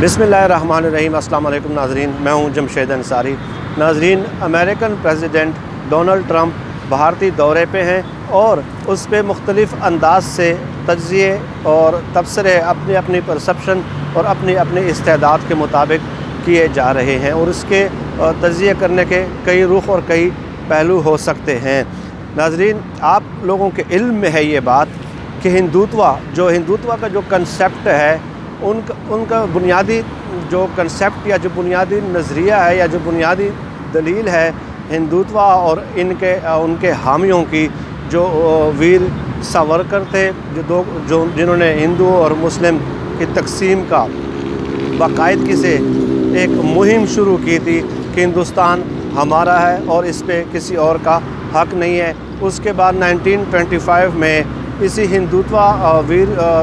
बिस्मिल्लाहिर्रहमानिर्रहीम। अस्सलाम वालेकुम नाज़रीन, मैं हूं जमशेद अंसारी। नाज़रीन, अमेरिकन प्रेसिडेंट डोनाल्ड ट्रंप भारतीय दौरे पे हैं और उस पर मुख्तलिफ़ अंदाज से तज्ज़िये और तबसरे अपनी अपनी परसेप्शन और अपनी अपनी इस्तेदाद के मुताबिक किए जा रहे हैं और इसके तज्ज़िये करने के कई रुख और कई पहलू हो सकते हैं। नाज़रीन, आप लोगों के इल्म में है ये बात कि हिंदुत्व का जो कंसेप्ट है उनका बुनियादी जो कंसेप्ट या जो बुनियादी नज़रिया है या जो बुनियादी दलील है हिंदुत्व और उनके हामियों की, जो वीर सावरकर थे, जिन्होंने हिंदू और मुस्लिम की तकसीम का बाकायदगी से एक मुहिम शुरू की थी कि हिंदुस्तान हमारा है और इस पे किसी और का हक़ नहीं है। उसके बाद 1925 में इसी हिंदुत्व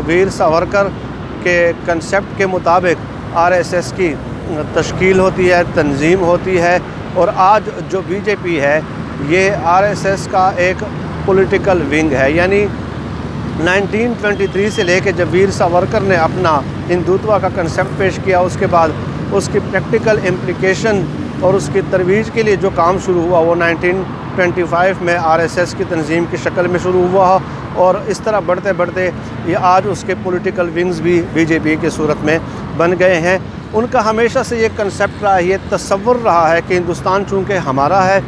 वीर सावरकर के कंसेप्ट के मुताबिक आरएसएस की तश्कील होती है, तंजीम होती है और आज जो बीजेपी है ये आरएसएस का एक पॉलिटिकल विंग है। यानी 1923 से लेकर जब वीर सावरकर ने अपना हिंदुत्व का कंसेप्ट पेश किया, उसके बाद उसकी प्रैक्टिकल इम्प्लिकेशन और उसकी तरवीज के लिए जो काम शुरू हुआ वो 1925 में आरएसएस की तंजीम की शक्ल में शुरू हुआ और इस तरह बढ़ते बढ़ते ये आज उसके पॉलिटिकल विंग्स भी बीजेपी की सूरत में बन गए हैं। उनका हमेशा से ये कंसेप्ट रहा, ये तसव्वुर रहा है कि हिंदुस्तान चूँकि हमारा है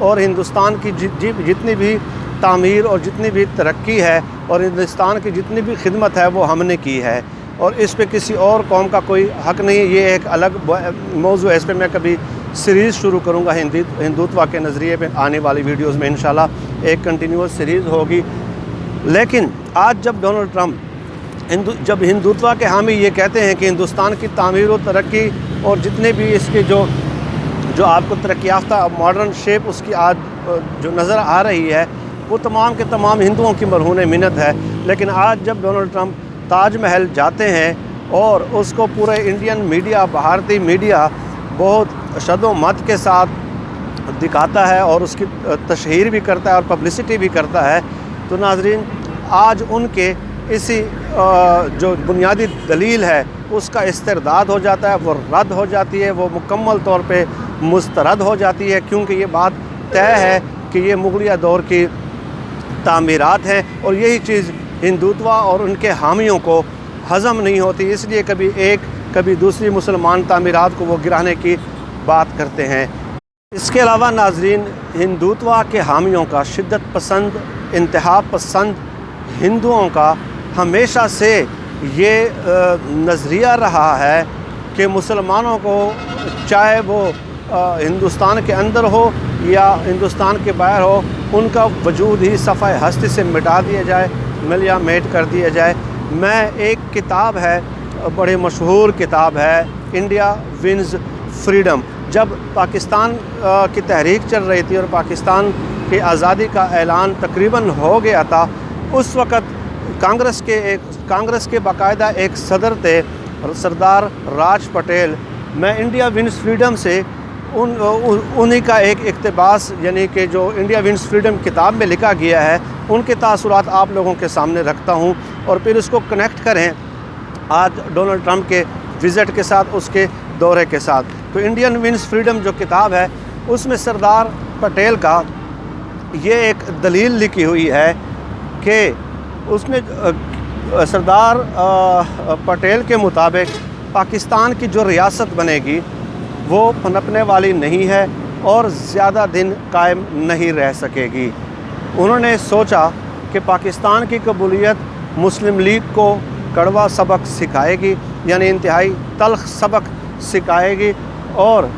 और हिंदुस्तान की जितनी भी तामीर और जितनी भी तरक्की है और हिंदुस्तान की जितनी भी खिदमत है वो हमने की है और इस पे किसी और कौम का कोई हक़ नहीं है। ये एक अलग मौजू है, इस पर मैं कभी सीरीज़ शुरू करूँगा हिंदुत्व के नज़रिए पे आने वाली वीडियोज़ में इंशाल्लाह एक कंटिन्यूस सीरीज़ होगी। लेकिन आज जब डोनाल्ड ट्रंप जब हिंदुत्व के हामी ये कहते हैं कि हिंदुस्तान की तामीर और तरक्की और जितने भी इसके जो आपको तरक्की याफ्ता मॉडर्न शेप उसकी आज जो नज़र आ रही है वो तमाम के तमाम हिंदुओं की मरहून मिन्नत है। लेकिन आज जब डोनाल्ड ट्रंप ताज महल जाते हैं और उसको पूरे इंडियन मीडिया, भारतीय मीडिया बहुत शदो मत के साथ दिखाता है और उसकी तशहीर भी करता है और पब्लिसिटी भी करता है, तो नाज़रीन आज उनके इसी जो बुनियादी दलील है उसका इस्तिरदाद हो जाता है, वो रद्द हो जाती है, वो मुकम्मल तौर पे मुस्तरद हो जाती है, क्योंकि ये बात तय है कि ये मुग़लिया दौर की तामीरात हैं और यही चीज़ हिंदुत्व और उनके हामियों को हज़म नहीं होती, इसलिए कभी एक कभी दूसरी मुसलमान तामीरात को वो गिराने की बात करते हैं। इसके अलावा नाज़रीन, हिंदुत्व के हामियों का, शिद्दत पसंद, इंतहा पसंद हिंदुओं का हमेशा से ये नज़रिया रहा है कि मुसलमानों को चाहे वो हिंदुस्तान के अंदर हो या हिंदुस्तान के बाहर हो, उनका वजूद ही सफ़ाए हस्ती से मिटा दिया जाए, मिलिया मेट कर दिया जाए। मैं एक किताब है, बड़ी मशहूर किताब है, इंडिया विंस फ्रीडम। जब पाकिस्तान की तहरीक चल रही थी और पाकिस्तान की आज़ादी का ऐलान तकरीबन हो गया था, उस वक़्त कांग्रेस के बाकायदा एक सदर थे, सरदार राज पटेल। मैं इंडिया विंस फ्रीडम से उन्हीं का एक इक़्तिबास, यानी कि जो इंडिया विंस फ्रीडम किताब में लिखा गया है, उनके तासुरात आप लोगों के सामने रखता हूँ और फिर इसको कनेक्ट करें आज डोनाल्ड ट्रंप के विज़िट के साथ, उसके दौरे के साथ। तो इंडियन विंस फ्रीडम जो किताब है उसमें सरदार पटेल का ये एक दलील लिखी हुई है कि उसमें सरदार पटेल के मुताबिक पाकिस्तान की जो रियासत बनेगी वो पनपने वाली नहीं है और ज़्यादा दिन कायम नहीं रह सकेगी। उन्होंने सोचा कि पाकिस्तान की कबूलियत मुस्लिम लीग को कड़वा सबक सिखाएगी, यानी इंतहाई तल्ख़ सबक सिखाएगी और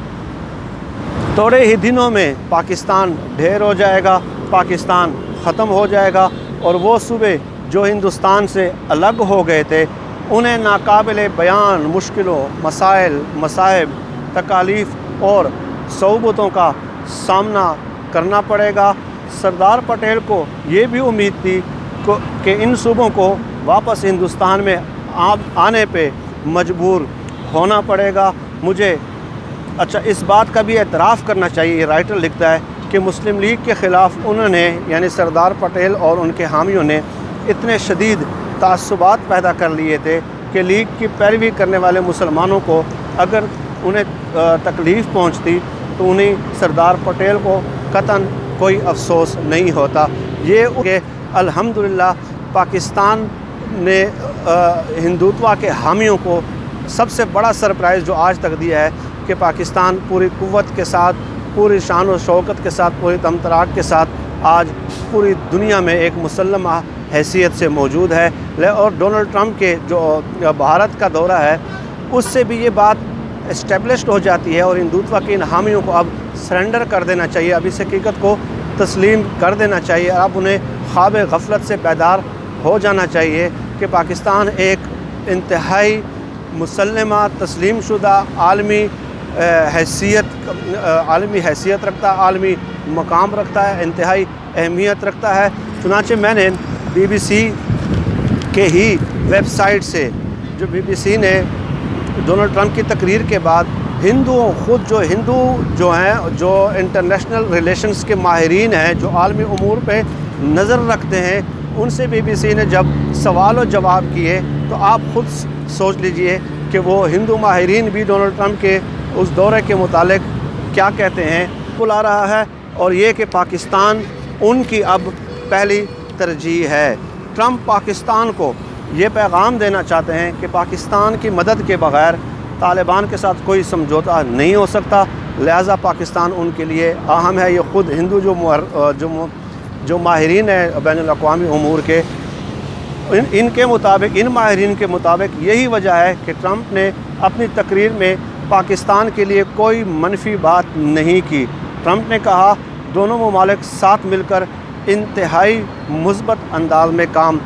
थोड़े ही दिनों में पाकिस्तान ढेर हो जाएगा, पाकिस्तान ख़त्म हो जाएगा और वो सूबे जो हिंदुस्तान से अलग हो गए थे उन्हें नाकाबिले बयान मुश्किलों, मसाइल, मसाइब, तकालीफ़ और सऊबतों का सामना करना पड़ेगा। सरदार पटेल को ये भी उम्मीद थी कि इन सूबों को वापस हिंदुस्तान में आने पे मजबूर होना पड़ेगा। मुझे इस बात का भी एतराफ़ करना चाहिए, ये राइटर लिखता है कि मुस्लिम लीग के ख़िलाफ़ उन्होंने, यानी सरदार पटेल और उनके हामियों ने इतने शदीद तासुबात पैदा कर लिए थे کہ لیگ کی پیروی کرنے والے مسلمانوں کو اگر انہیں تکلیف پہنچتی تو انہیں سردار پٹیل کو قطعاً کوئی افسوس نہیں ہوتا۔ یہ کہ الحمدللہ پاکستان نے ہندوتوا کے حامیوں کو سب سے بڑا سرپرائز جو آج تک دیا ہے کہ پاکستان پوری قوت کے ساتھ، پوری شان و شوکت کے ساتھ، پوری تمطراق کے ساتھ آج پوری دنیا میں ایک مسلمہ حیثیت سے موجود ہے۔ اور ڈونلڈ ٹرمپ کے جو بھارت کا دورہ ہے اس سے بھی یہ بات اسٹیبلشڈ ہو جاتی ہے، اور ہندوتوا کے ان حامیوں کو اب سرنڈر کر دینا چاہیے، اب اس حقیقت کو تسلیم کر دینا چاہیے، اب انہیں خواب غفلت سے بیدار ہو جانا چاہیے کہ پاکستان ایک انتہائی مسلمہ، تسلیم شدہ عالمی حیثیت رکھتا ہے، عالمی مقام رکھتا ہے، انتہائی اہمیت رکھتا ہے۔ چنانچہ میں نے بی بی سی کے ہی ویب سائٹ سے، جو بی بی سی نے ڈونلڈ ٹرمپ کی تقریر کے بعد ہندو جو ہیں، جو انٹرنیشنل ریلیشنز کے ماہرین ہیں، جو عالمی امور پہ نظر رکھتے ہیں، ان سے بی بی سی نے جب سوال و جواب کیے تو آپ خود سوچ لیجئے کہ وہ ہندو ماہرین بھی ڈونلڈ ٹرمپ کے اس دورے کے متعلق کیا کہتے ہیں بلا رہا ہے، اور یہ کہ پاکستان ان کی اب پہلی ترجیح ہے۔ ٹرمپ پاکستان کو یہ پیغام دینا چاہتے ہیں کہ پاکستان کی مدد کے بغیر طالبان کے ساتھ کوئی سمجھوتا نہیں ہو سکتا، لہٰذا پاکستان ان کے لیے اہم ہے۔ یہ خود ہندو جو ماہرین ہیں بین الاقوامی امور کے، ان ماہرین کے مطابق یہی وجہ ہے کہ ٹرمپ نے اپنی تقریر میں پاکستان کے لیے کوئی منفی بات نہیں کی۔ ٹرمپ نے کہا دونوں ممالک ساتھ مل کر انتہائی مثبت انداز میں کام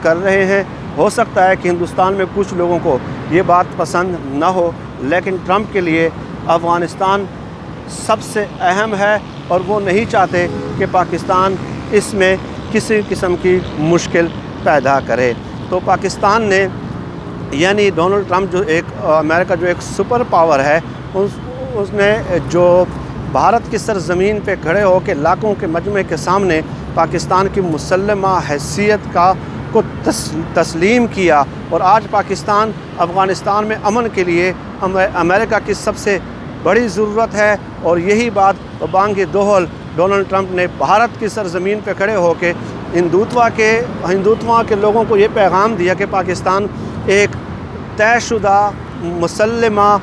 کر رہے ہیں۔ ہو سکتا ہے کہ ہندوستان میں کچھ لوگوں کو یہ بات پسند نہ ہو، لیکن ٹرمپ کے لیے افغانستان سب سے اہم ہے، اور وہ نہیں چاہتے کہ پاکستان اس میں کسی قسم کی مشکل پیدا کرے۔ تو پاکستان نے، یعنی ڈونلڈ ٹرمپ جو امریکہ جو ایک سپر پاور ہے، اس نے جو بھارت کی سرزمین پہ کھڑے ہو کے لاکھوں کے مجمع کے سامنے پاکستان کی مسلمہ حیثیت کو تسلیم کیا، اور آج پاکستان افغانستان میں امن کے لیے امریکہ کی سب سے بڑی ضرورت ہے، اور یہی بات بانگ دوہل ڈونلڈ ٹرمپ نے بھارت کی سرزمین پہ کھڑے ہو کے ہندوتوا کے لوگوں کو یہ پیغام دیا کہ پاکستان ایک طے شدہ مسلمہ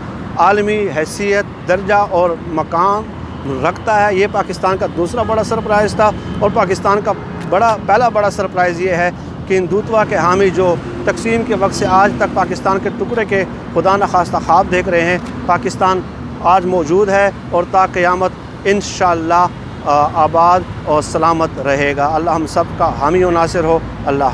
عالمی حیثیت، درجہ اور مقام رکھتا ہے۔ یہ پاکستان کا دوسرا بڑا سرپرائز تھا، اور پاکستان کا پہلا بڑا سرپرائز یہ ہے کہ ہندوتوا کے حامی جو تقسیم کے وقت سے آج تک پاکستان کے ٹکڑے کے خدا نخواستہ خواب دیکھ رہے ہیں، پاکستان آج موجود ہے اور تا قیامت انشاءاللہ آباد اور سلامت رہے گا۔ اللہ ہم سب کا حامی و ناصر ہو۔ اللہ